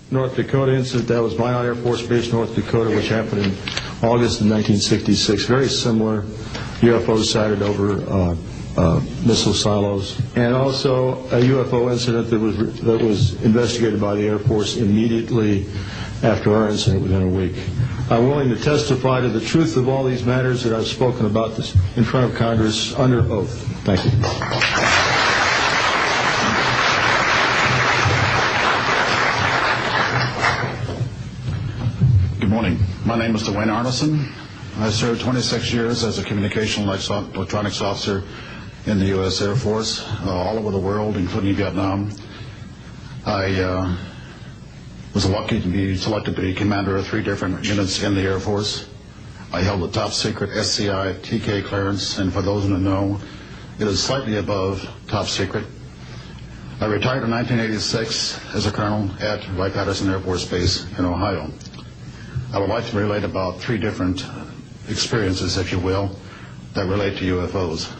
North Dakota incident, that was Minot Air Force Base, North Dakota, which happened in August of 1966. Very similar. UFOs sighted over missile silos. And also a UFO incident that was investigated by the Air Force immediately after our incident within a week. I'm willing to testify to the truth of all these matters that I've spoken about this in front of Congress under oath. Thank you. Good morning. My name is Dwayne Arneson. I served 26 years as a communication electronics officer in the U.S. Air Force, all over the world, including Vietnam. I was lucky to be selected to be commander of 3 different units in the Air Force. I held the top secret SCI TK clearance, and for those who know, it is slightly above top secret. I retired in 1986 as a colonel at Wright-Patterson Air Force Base in Ohio. I would like to relate about 3 different experiences, if you will, that relate to UFOs.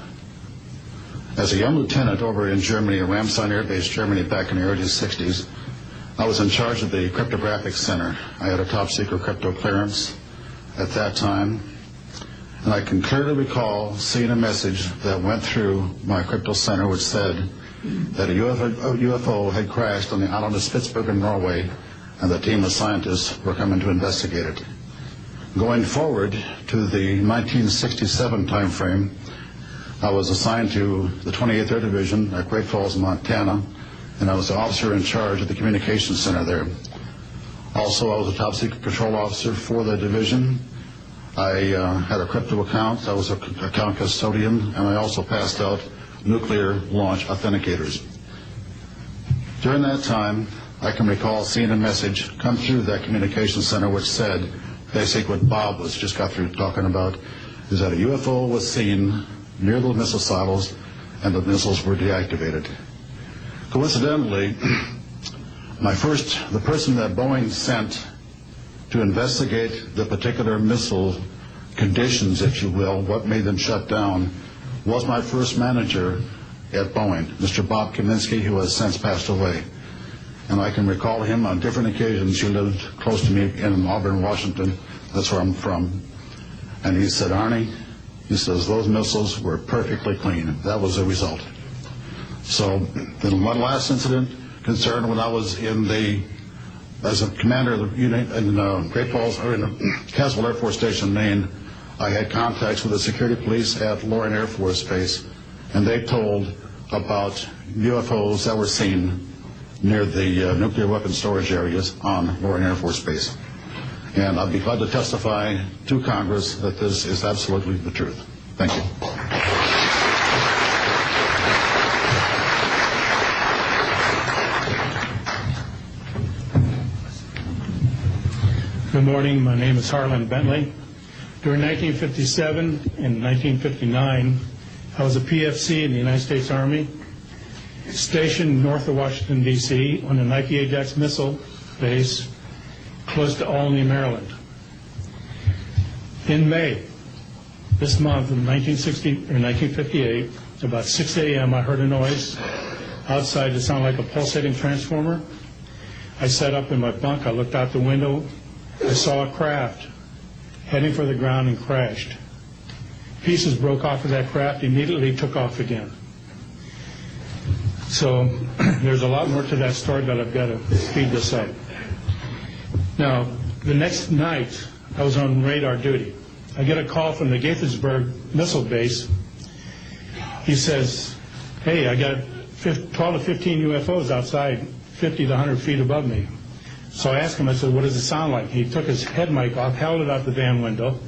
As a young lieutenant over in Germany, at Ramstein Air Base, Germany, back in the early 60s, I was in charge of the cryptographic center. I had a top secret crypto clearance at that time, and I can clearly recall seeing a message that went through my crypto center which said that a UFO had crashed on the island of Spitsbergen, Norway, and the team of scientists were coming to investigate it. Going forward to the 1967 time frame, I was assigned to the 28th Air Division at Great Falls, Montana, and I was the officer in charge of the communications center there. Also, I was a top secret control officer for the division. I had a crypto account. I was an account custodian, and I also passed out nuclear launch authenticators. During that time, I can recall seeing a message come through that communications center which said, basically what Bob was just got through talking about, is that a UFO was seen near the missile silos and the missiles were deactivated. Coincidentally, the person that Boeing sent to investigate the particular missile conditions, if you will, what made them shut down, was my first manager at Boeing, Mr. Bob Kaminsky, who has since passed away. And I can recall him on different occasions. He lived close to me in Auburn, Washington. That's where I'm from. And he said, Arnie, he says, those missiles were perfectly clean. That was the result. So then one last incident concerned when I was as a commander of the unit in Great Falls, or in Castle Air Force Station, Maine. I had contacts with the security police at Loring Air Force Base, and they told about UFOs that were seen near the nuclear weapon storage areas on Loring Air Force Base. And I'd be glad to testify to Congress that this is absolutely the truth. Thank you. Good morning. My name is Harlan Bentley. During 1957 and 1959, I was a PFC in the United States Army, stationed north of Washington, D.C. on an IP-Ajax missile base close to Olney, Maryland. In May, this month of 1958, about 6 a.m., I heard a noise outside that sounded like a pulsating transformer. I sat up in my bunk. I looked out the window. I saw a craft heading for the ground and crashed. Pieces broke off of that craft, immediately took off again. So there's a lot more to that story, but I've got to speed this up. Now, the next night, I was on radar duty. I get a call from the Gaithersburg missile base. He says, hey, I got 12 to 15 UFOs outside, 50 to 100 feet above me. So I asked him, I said, what does it sound like? He took his head mic off, held it out the van window,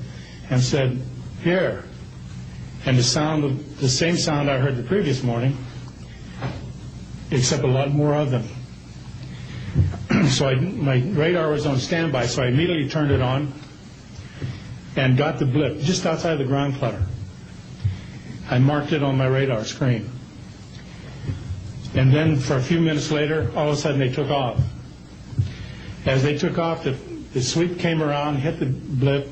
and said, here. And the same sound I heard the previous morning, except a lot more of them. So my radar was on standby, so I immediately turned it on and got the blip just outside the ground clutter. I marked it on my radar screen. And then for a few minutes later, all of a sudden they took off. As they took off, the sweep came around, hit the blip.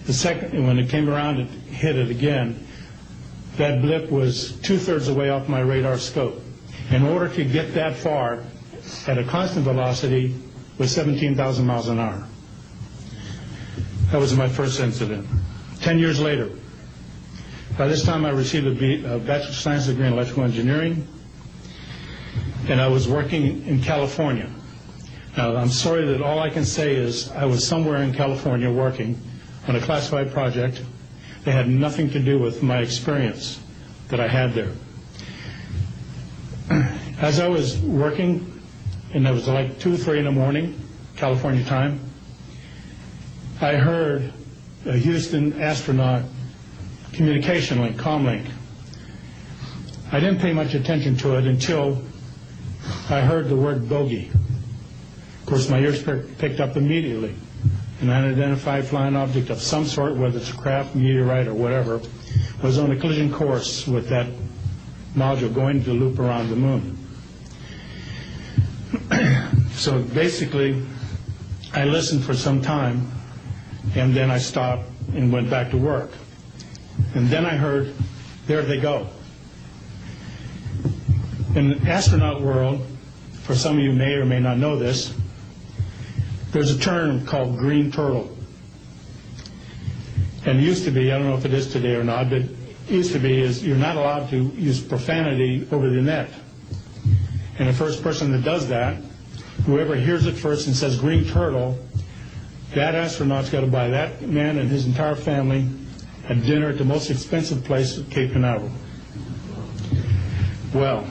The second, and when it came around, it hit it again. That blip was 2/3 away off my radar scope. In order to get that far at a constant velocity, with 17,000 miles an hour. That was my first incident. 10 years later, by this time I received a Bachelor of Science degree in electrical engineering, and I was working in California. Now, I'm sorry that all I can say is I was somewhere in California working on a classified project that had nothing to do with my experience that I had there. As I was working, and it was like 2 or 3 in the morning, California time, I heard a Houston astronaut communication link, comlink. I didn't pay much attention to it until I heard the word bogey. Of course, my ears picked up immediately. An unidentified flying object of some sort, whether it's a craft, meteorite, or whatever, was on a collision course with that module going to loop around the moon. So basically, I listened for some time, and then I stopped and went back to work. And then I heard, there they go. In the astronaut world, for some of you may or may not know this, there's a term called green turtle. And it used to be, I don't know if it is today or not, but it used to be is you're not allowed to use profanity over the net. And the first person that does that, whoever hears it first and says green turtle, that astronaut's got to buy that man and his entire family a dinner at the most expensive place at Cape Canaveral. Well,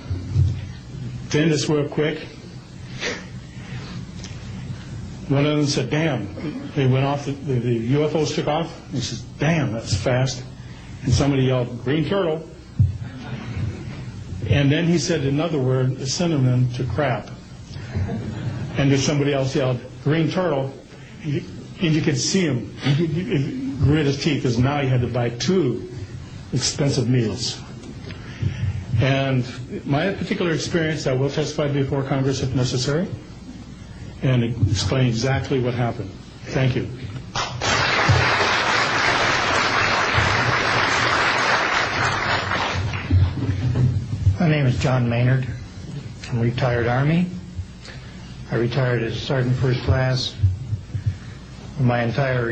to end this real quick, one of them said, damn, they went off, the UFOs took off. He says, damn, that's fast. And somebody yelled, green turtle. And then he said another word, a synonym to crap. And then somebody else yelled, green turtle. And you could see him grit his teeth, because now he had to buy 2 expensive meals. And my particular experience, I will testify before Congress if necessary, and explain exactly what happened. Thank you. My name is John Maynard. I'm a retired Army. I retired as Sergeant First Class. For my entire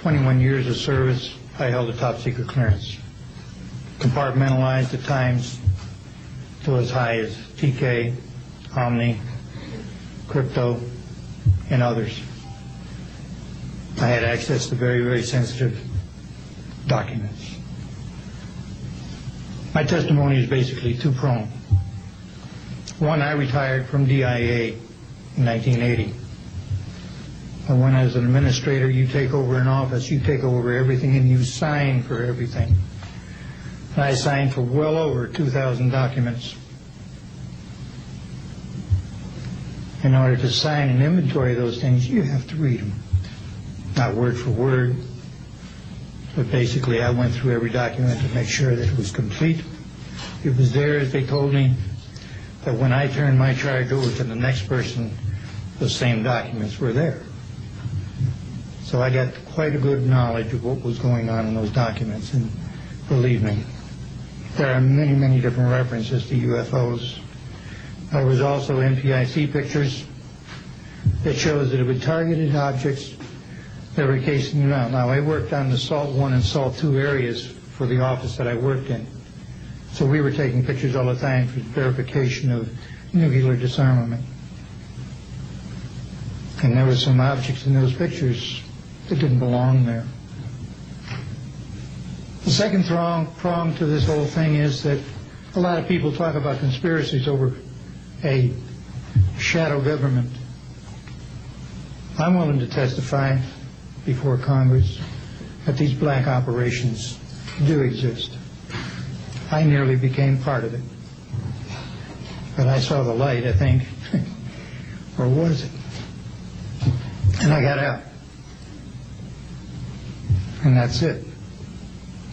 21 years of service, I held a top secret clearance. Compartmentalized at times to as high as TK, Omni, crypto, and others. I had access to very, very sensitive documents. My testimony is basically 2-pronged. One, I retired from DIA in 1980. And when as an administrator, you take over an office, you take over everything and you sign for everything. And I signed for well over 2,000 documents. In order to sign and inventory those things, you have to read them. Not word for word, but basically I went through every document to make sure that it was complete. It was there, as they told me, that when I turned my charge over to the next person, those same documents were there. So I got quite a good knowledge of what was going on in those documents, and believe me, there are many, many different references to UFOs. There was also NPIC pictures that shows that it was targeted objects that were casing around. Now, I worked on the SALT 1 and SALT 2 areas for the office that I worked in. So we were taking pictures all the time for verification of nuclear disarmament. And there were some objects in those pictures that didn't belong there. The second prong to this whole thing is that a lot of people talk about conspiracies over a shadow government. I'm willing to testify before Congress that these black operations do exist. I nearly became part of it. But I saw the light, I think, or was it? And I got out. And that's it.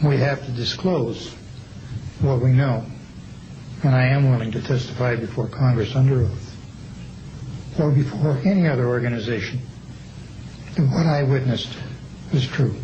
We have to disclose what we know. And I am willing to testify before Congress under oath, or before any other organization, that what I witnessed was true.